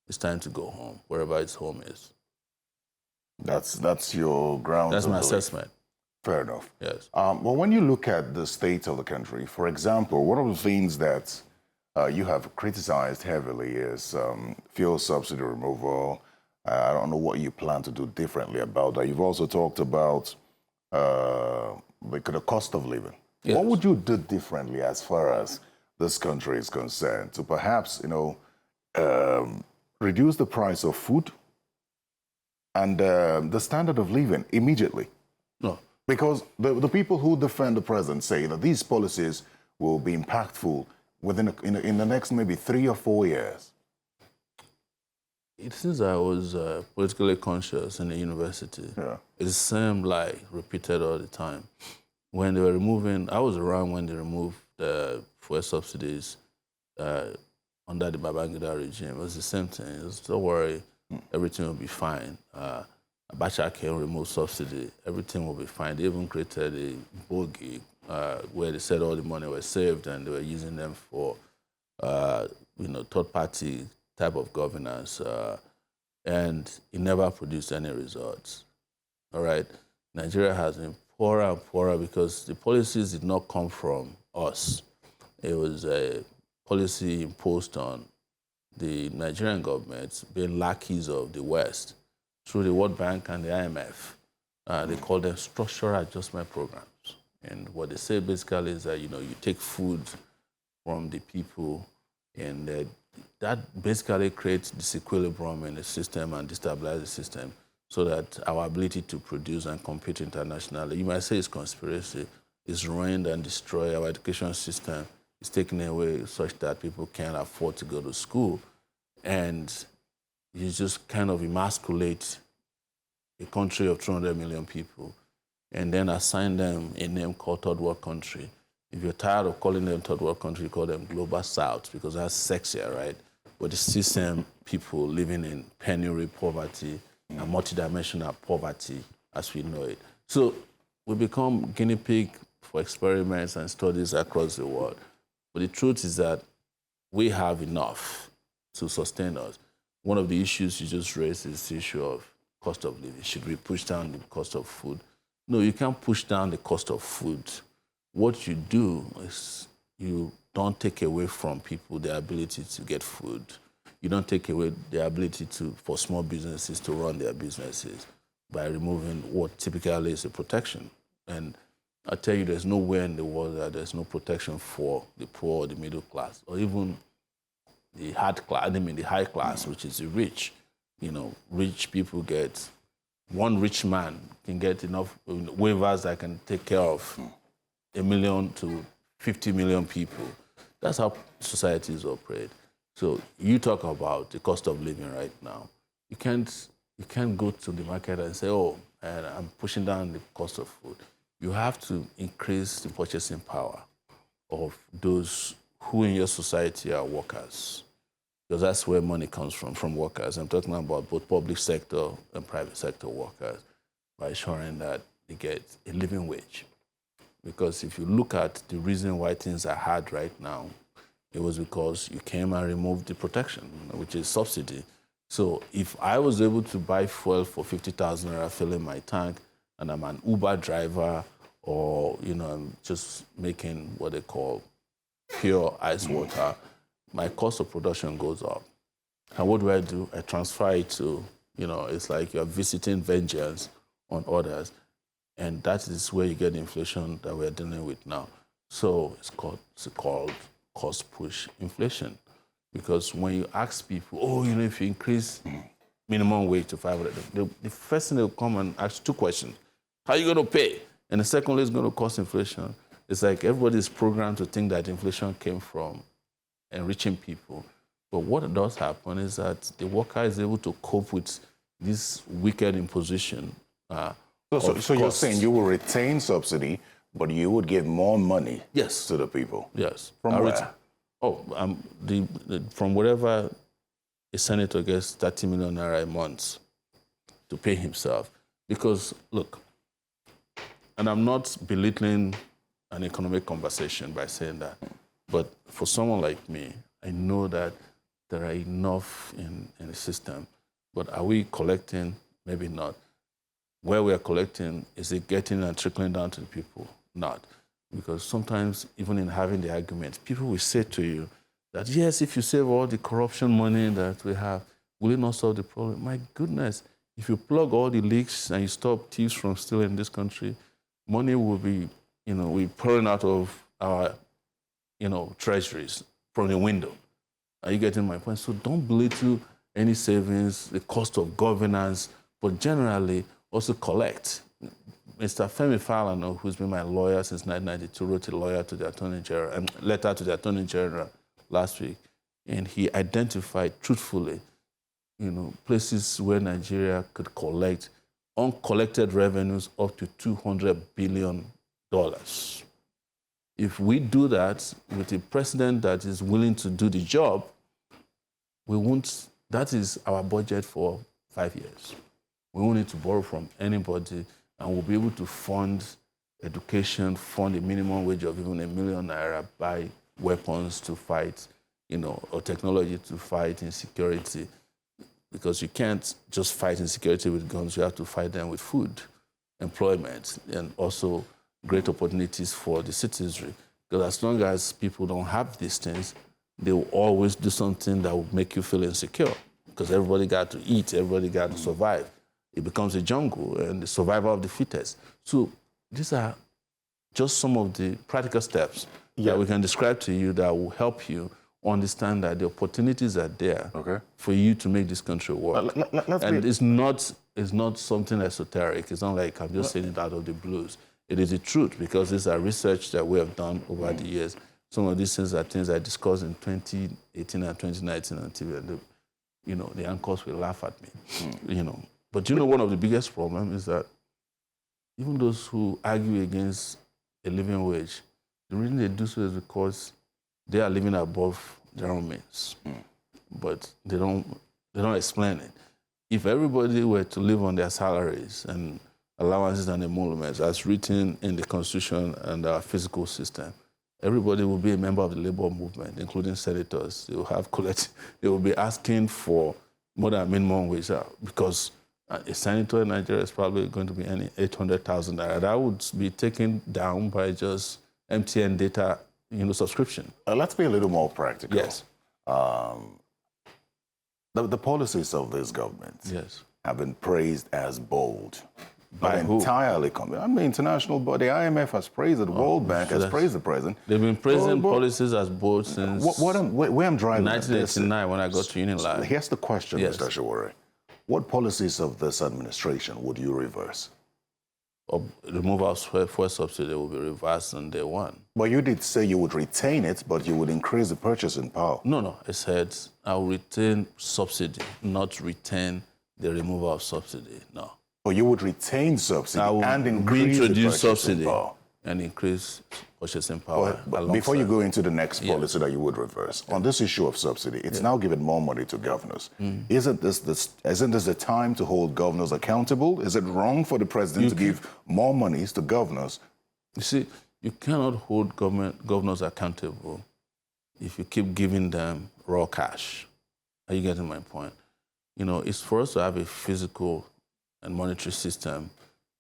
it's time to go home, wherever his home is. That's your ground. That's my assessment. Fair enough. Yes. Well, when you look at the state of the country, for example, one of the things that you have criticized heavily is fuel subsidy removal. I don't know what you plan to do differently about that. You've also talked about the cost of living. Yes. What would you do differently as far as this country is concerned to perhaps, reduce the price of food and the standard of living immediately. No. Because the people who defend the president say that these policies will be impactful within in the next maybe 3 or 4 years. Since I was politically conscious in the university, it's the same lie repeated all the time. When they were removing, I was around when they removed the fuel subsidies under the Babangida regime. It was the same thing. It was, don't worry, everything will be fine. Abacha can remove subsidy, everything will be fine. They even created a bogey where they said all the money was saved and they were using them for, third-party type of governance, and it never produced any results. All right, Nigeria has been poorer and poorer because the policies did not come from us. It was a policy imposed on the Nigerian government, being lackeys of the West, through the World Bank and the IMF. They call them structural adjustment programs. And what they say basically is that, you take food from the people, and that basically creates disequilibrium in the system and destabilizes the system so that our ability to produce and compete internationally, you might say it's conspiracy, is ruined and destroyed. Our education system is taken away such that people can't afford to go to school. And you just kind of emasculate a country of 200 million people and then assign them a name called third world country. If you're tired of calling them third world country, you call them global south because that's sexier, right? But it's the same people living in penury, poverty, and multidimensional poverty as we know it. So we become guinea pig for experiments and studies across the world. But the truth is that we have enough to sustain us. One of the issues you just raised is the issue of cost of living. Should we push down the cost of food? No, you can't push down the cost of food. What you do is you don't take away from people their ability to get food. You don't take away their ability for small businesses to run their businesses by removing what typically is a protection. And I tell you, there's nowhere in the world that there's no protection for the poor or the middle class, or even the the high class, which is the rich. Rich people get, one rich man can get enough waivers that can take care of 1 million to 50 million people. That's how societies operate. So you talk about the cost of living right now. You can't go to the market and say, oh, and I'm pushing down the cost of food. You have to increase the purchasing power of those who in your society are workers, because that's where money comes from workers. I'm talking about both public sector and private sector workers, by ensuring that they get a living wage. Because if you look at the reason why things are hard right now, it was because you came and removed the protection, which is subsidy. So if I was able to buy fuel for 50,000 naira, fill in my tank, and I'm an Uber driver, or I'm just making what they call pure ice water, my cost of production goes up. And what do? I transfer it to, it's like you're visiting vengeance on others. And that is where you get the inflation that we're dealing with now. So it's called cost push inflation. Because when you ask people, if you increase minimum wage to 500, the first thing they'll come and ask 2 questions. How are you going to pay? And the second is going to cost inflation. It's like everybody's programmed to think that inflation came from enriching people. But what does happen is that the worker is able to cope with this wicked imposition. So you're saying you will retain subsidy, but you would give more money to the people? Yes. From where? From wherever a senator gets 30 million naira a month to pay himself. Because, look, and I'm not belittling an economic conversation by saying that, but for someone like me, I know that there are enough in the system, but are we collecting? Maybe not. Where we are collecting, is it getting and trickling down to the people? Not. Because sometimes, even in having the argument, people will say to you that, yes, if you save all the corruption money that we have, will it not solve the problem? My goodness, if you plug all the leaks and you stop thieves from stealing in this country, money will be, we're pouring out of our, treasuries from the window. Are you getting my point? So don't belittle any savings, the cost of governance, but generally also collect. Mr. Femi Falana, who's been my lawyer since 1992, wrote a letter to the Attorney General last week, and he identified truthfully, places where Nigeria could collect uncollected revenues up to $200 billion. If we do that with a president that is willing to do the job, that is our budget for 5 years. We won't need to borrow from anybody, and we'll be able to fund education, fund a minimum wage of even ₦1 million, buy weapons to fight, or technology to fight insecurity. Because you can't just fight insecurity with guns, you have to fight them with food, employment, and also great opportunities for the citizenry. Because as long as people don't have these things, they will always do something that will make you feel insecure. Because everybody got to eat, everybody got to survive. It becomes a jungle and the survival of the fittest. So these are just some of the practical steps that we can describe to you that will help you understand that the opportunities are there for you to make this country work. It's not something esoteric. It's not like I'm just saying it out of the blues. It is the truth, because these are research that we have done over the years. Some of these things are things I discussed in 2018 and 2019 on TV, and the anchors will laugh at me. But one of the biggest problems is that even those who argue against a living wage, the reason they do so is because they are living above their own means. But they don't explain it. If everybody were to live on their salaries and allowances and emoluments as written in the Constitution and our fiscal system, everybody will be a member of the labor movement, including senators. They will be asking for more than minimum wage, because a senator in Nigeria is probably going to be earning 800,000 naira. That would be taken down by just MTN data subscription. Let's be a little more practical. Yes. The policies of this government have been praised as bold. By who? Entirely. International body, IMF has praised it, World Bank has praised the president. They've been praising policies as bold since where I'm driving 1989 when I got to Unilag. Here's the question, Mr. Sowore. What policies of this administration would you reverse? Removal of fuel subsidy will be reversed on day one. But you did say you would retain it, but you would increase the purchasing power. No. I said I will retain subsidy, not retain the removal of subsidy. No. But you would retain subsidy and increase the purchasing subsidy power. And increase purchasing power. But before you go into the next policy that you would reverse, on this issue of subsidy, it's now giving more money to governors. Isn't this the time to hold governors accountable? Is it wrong for the president to give more monies to governors? You see, you cannot hold governors accountable if you keep giving them raw cash. Are you getting my point? It's for us to have a physical and monetary system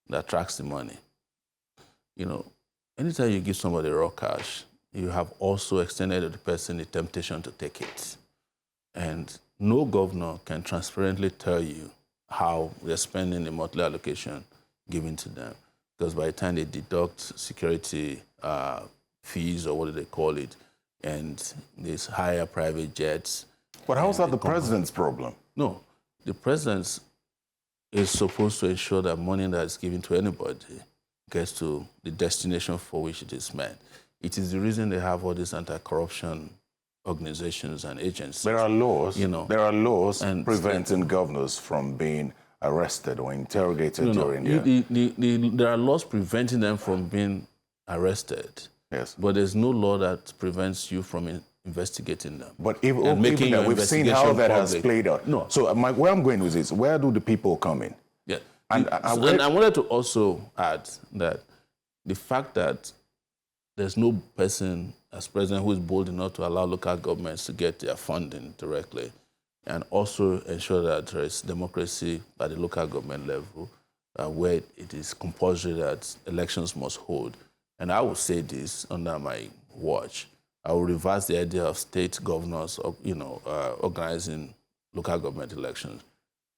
that tracks the money. Anytime you give somebody raw cash, you have also extended to the person the temptation to take it. And no governor can transparently tell you how they're spending the monthly allocation given to them. Because by the time they deduct security fees, or what do they call it, and these higher private jets. But how is that the president's problem? No, the president is supposed to ensure that money that is given to anybody gets to the destination for which it is meant. It is the reason they have all these anti-corruption organizations and agencies. There are laws. There are laws preventing governors from being arrested or interrogated during there are laws preventing them from being arrested. Yes. But there's no law that prevents you from investigating them. But even that, we've seen how that has played out. No. So where I'm going with this, where do the people come in? Yeah. And I wanted to also add that the fact that there's no person as president who is bold enough to allow local governments to get their funding directly, and also ensure that there is democracy at the local government level, where it is compulsory that elections must hold. And I will say this under my watch. I will reverse the idea of state governors, organizing local government elections.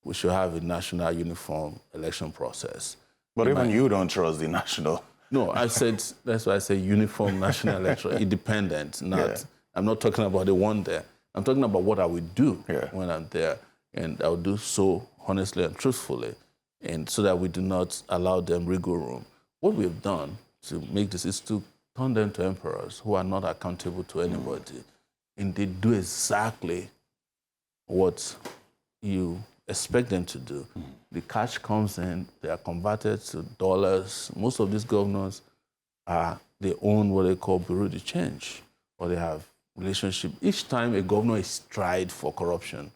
We should have a national uniform election process. But even you don't trust the national. No, that's why I say uniform national election, independent. I'm not talking about the one there. I'm talking about what I would do when I'm there. and I will do so honestly and truthfully, and so that we do not allow them wiggle room. What we have done to make this is to turn them to emperors who are not accountable to anybody, and they do exactly what you expect them to do. The cash comes in, they are converted to dollars. Most of these governors they own what they call bureau de change, or they have relationship. Each time a governor is tried for corruption,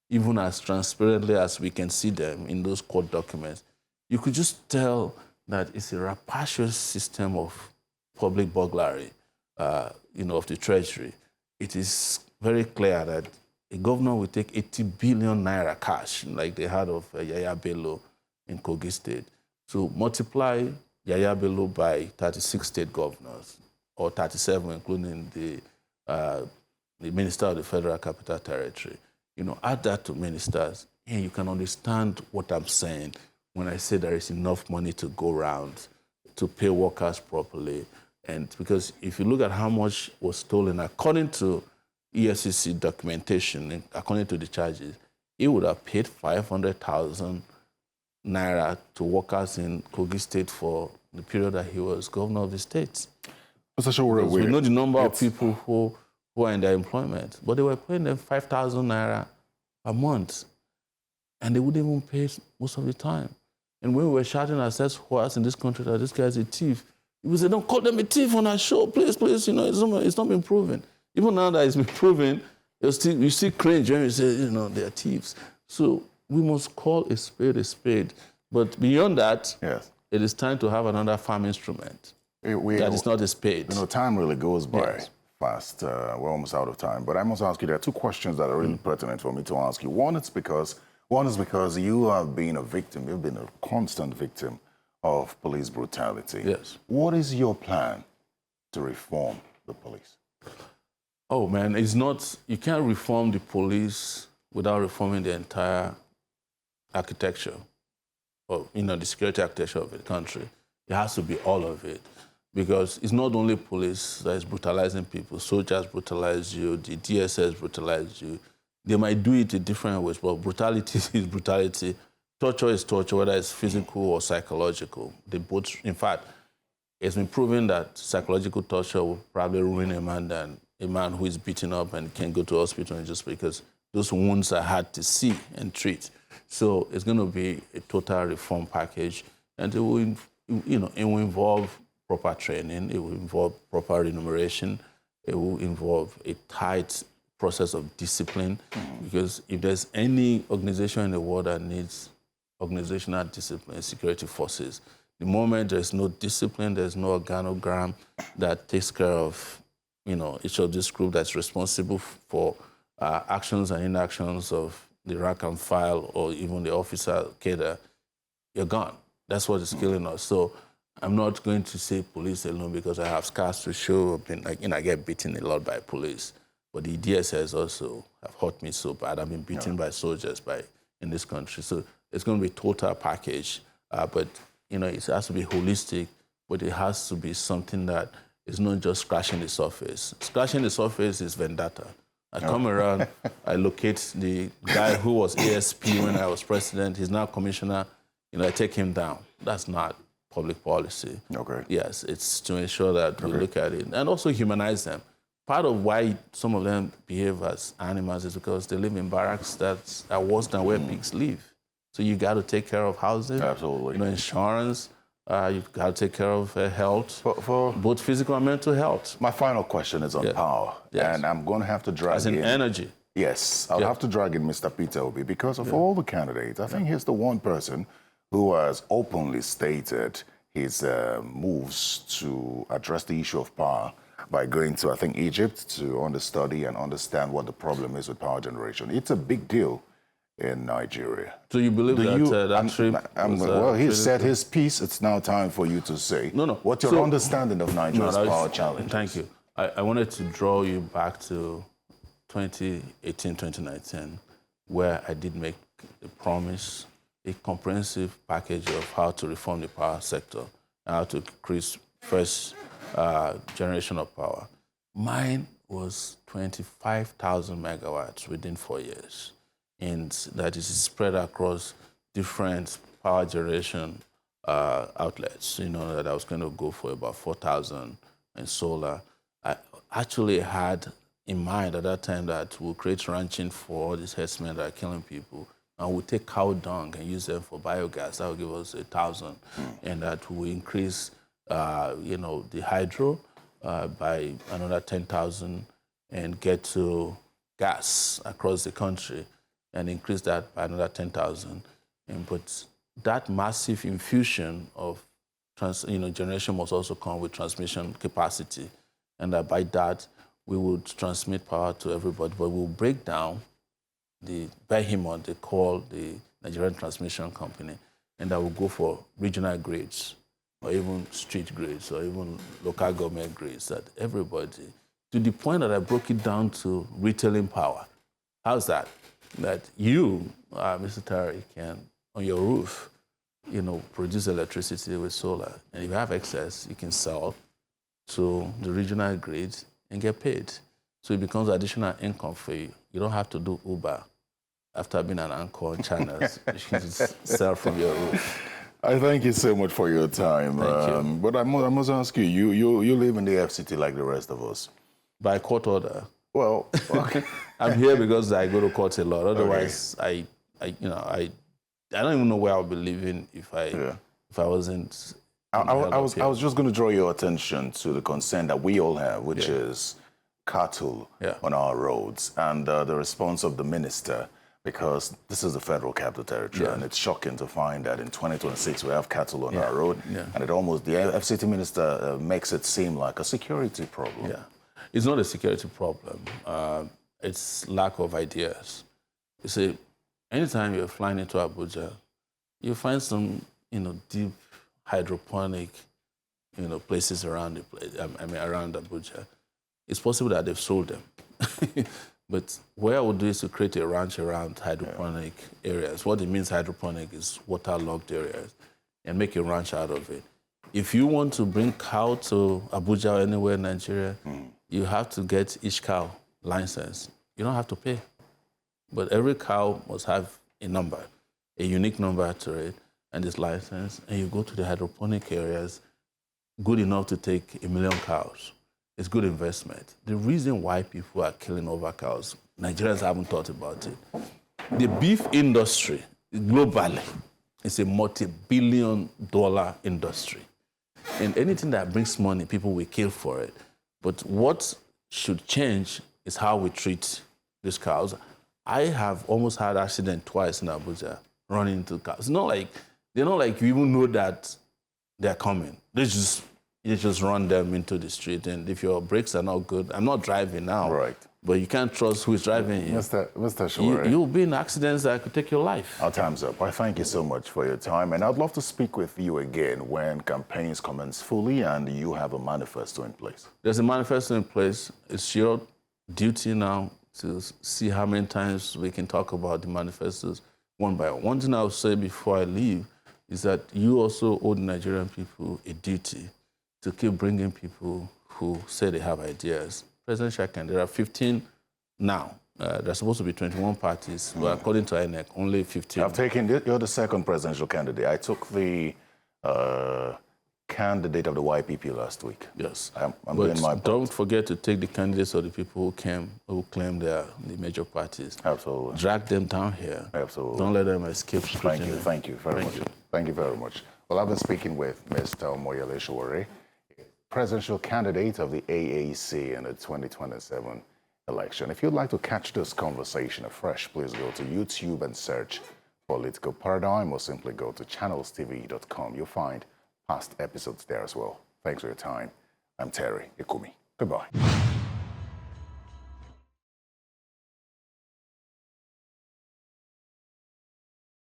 even as transparently as we can see them in those court documents, you could just tell that it's a rapacious system of public burglary, of the treasury. It is very clear that a governor will take 80 billion naira cash, like they had of Yaya Bello in Kogi State. So multiply Yaya Bello by 36 state governors, or 37, including the Minister of the Federal Capital Territory. Add that to ministers, and you can understand what I'm saying when I say there is enough money to go around to pay workers properly. And because if you look at how much was stolen, according to EFCC documentation, according to the charges, he would have paid 500,000 naira to workers in Kogi State for the period that he was governor of the state. Mr. Sowore, we know the number of people who are in their employment, but they were paying them 5,000 naira a month, and they wouldn't even pay most of the time. And when we were shouting ourselves hoarse in this country that this guy's a thief, we said, don't call them a thief on our show, please, please. It's not been proven. Even now that it's been proven, you still cringe when you say, they're thieves. So we must call a spade. But beyond that, yes, it is time to have another farm instrument that is not a spade. Time really goes by. Yes. Fast. We're almost out of time. But I must ask you, there are two questions that are really pertinent for me to ask you. One is because you have been a victim, you've been a constant victim of police brutality. Yes. What is your plan to reform the police? Oh, man, you can't reform the police without reforming the entire architecture, or, the security architecture of the country. It has to be all of it. Because it's not only police that is brutalizing people. Soldiers brutalize you, the DSS brutalize you. They might do it in different ways, but brutality is brutality. Torture is torture, whether it's physical or psychological. They both, in fact, it's been proven that psychological torture will probably ruin a man than a man who is beaten up and can't go to hospital just because those wounds are hard to see and treat. So it's going to be a total reform package, and it will involve proper training, it will involve proper remuneration, it will involve a tight process of discipline, because if there's any organization in the world that needs organizational discipline, security forces, the moment there's no discipline, there's no organogram that takes care of each of this group that's responsible for actions and inactions of the rank and file or even the officer cadre, you're gone. That's what is killing us. So I'm not going to say police alone because I have scars to show. I get beaten a lot by police, but the DSS also have hurt me so bad. I've been beaten by soldiers in this country. So it's going to be a total package, but it has to be holistic. But it has to be something that is not just scratching the surface. Scratching the surface is vendetta. I come around, I locate the guy who was ASP when I was president. He's now commissioner. I take him down. That's not public policy. Okay. Yes, it's to ensure that we look at it and also humanize them. Part of why some of them behave as animals is because they live in barracks that are worse than where pigs live. So you got to take care of housing, absolutely, insurance. You've got to take care of health, for both physical and mental health. My final question is on power, and I'm going to have to drag in energy. Yes, I'll have to drag in Mr. Peter Obi because of all the candidates. I think he's the one person who has openly stated his moves to address the issue of power by going to, I think, Egypt to understudy and understand what the problem is with power generation. It's a big deal in Nigeria. So you believe that trip well, he said his piece. It's now time for you to say what's your understanding of Nigeria's power challenges. Thank you. I wanted to draw you back to 2018, 2019, where I did make a promise, a comprehensive package of how to reform the power sector and how to increase first generation of power. Mine was 25,000 megawatts within 4 years. and that is spread across different power generation outlets. That I was going to go for about 4,000 in solar. I actually had in mind at that time that we'll create ranching for all these herdsmen that are killing people, and we'll take cow dung and use them for biogas. That will give us 1,000, and that will increase, the hydro by another 10,000, and get to gas across the country and increase that by another 10,000. But that massive infusion of generation must also come with transmission capacity, and that by that we would transmit power to everybody, but we'll break down the behemoth they call the Nigerian Transmission Company, and that will go for regional grids, or even street grids, or even local government grids, that everybody, to the point that I broke it down to retailing power. How's that? That you, Mr. Terry, can, on your roof, produce electricity with solar. And if you have excess, you can sell to the regional grid and get paid. So it becomes additional income for you. You don't have to do Uber after being an anchor on channels. You can just sell from your roof. I thank you so much for your time. Thank you. But I must ask you, you live in the FCT like the rest of us. By court order. Well, okay. I'm here because I go to court a lot. Otherwise, okay. I don't even know where I would be living if I wasn't. I was just going to draw your attention to the concern that we all have, which is cattle on our roads, and the response of the minister, because this is the Federal Capital Territory, and it's shocking to find that in 2026 we have cattle on our road, and the FCT minister makes it seem like a security problem. Yeah, it's not a security problem. It's lack of ideas. You see, anytime you're flying into Abuja, you find some, deep hydroponic, places around the place. Around Abuja. It's possible that they've sold them. But what I would do is to create a ranch around hydroponic areas. What it means hydroponic is waterlogged areas, and make a ranch out of it. If you want to bring cow to Abuja or anywhere in Nigeria, you have to get each cow licensed. You don't have to pay. But every cow must have a number, a unique number to it, and it's licensed. And you go to the hydroponic areas, good enough to take 1 million cows. It's good investment. The reason why people are killing over cows, Nigerians haven't thought about it. The beef industry globally is a multi-billion-dollar industry. And anything that brings money, people will kill for it. But what should change is how we treat these cows. I have almost had accident twice in Abuja running into cows. It's not like, they're not like you even know that they're coming. You just run them into the street, and if your brakes are not good, I'm not driving now, right? But you can't trust who is driving you. Mr. Sowore, you'll be in accidents that could take your life. Our time's up. I thank you so much for your time, and I'd love to speak with you again when campaigns commence fully and you have a manifesto in place. There's a manifesto in place. It's your duty now to see how many times we can talk about the manifestos one by one. One thing I'll say before I leave is that you also owe the Nigerian people a duty to keep bringing people who say they have ideas. Presidential candidates, there are 15 now. There's supposed to be 21 parties, but according to INEC, only 15. You're the second presidential candidate. I took the candidate of the YPP last week. Yes. I'm doing my part. Don't forget to take the candidates of the people who claim they are the major parties. Absolutely. Drag them down here. Absolutely. Don't let them escape scrutiny. Thank you very much. Thank you very much. Well, I've been speaking with Mr. Omoyele Sowore, presidential candidate of the AAC in the 2027 election. If you'd like to catch this conversation afresh, please go to YouTube and search Political Paradigm, or simply go to channelstv.com. You'll find past episodes there as well. Thanks for your time. I'm Terry Ikumi. Goodbye.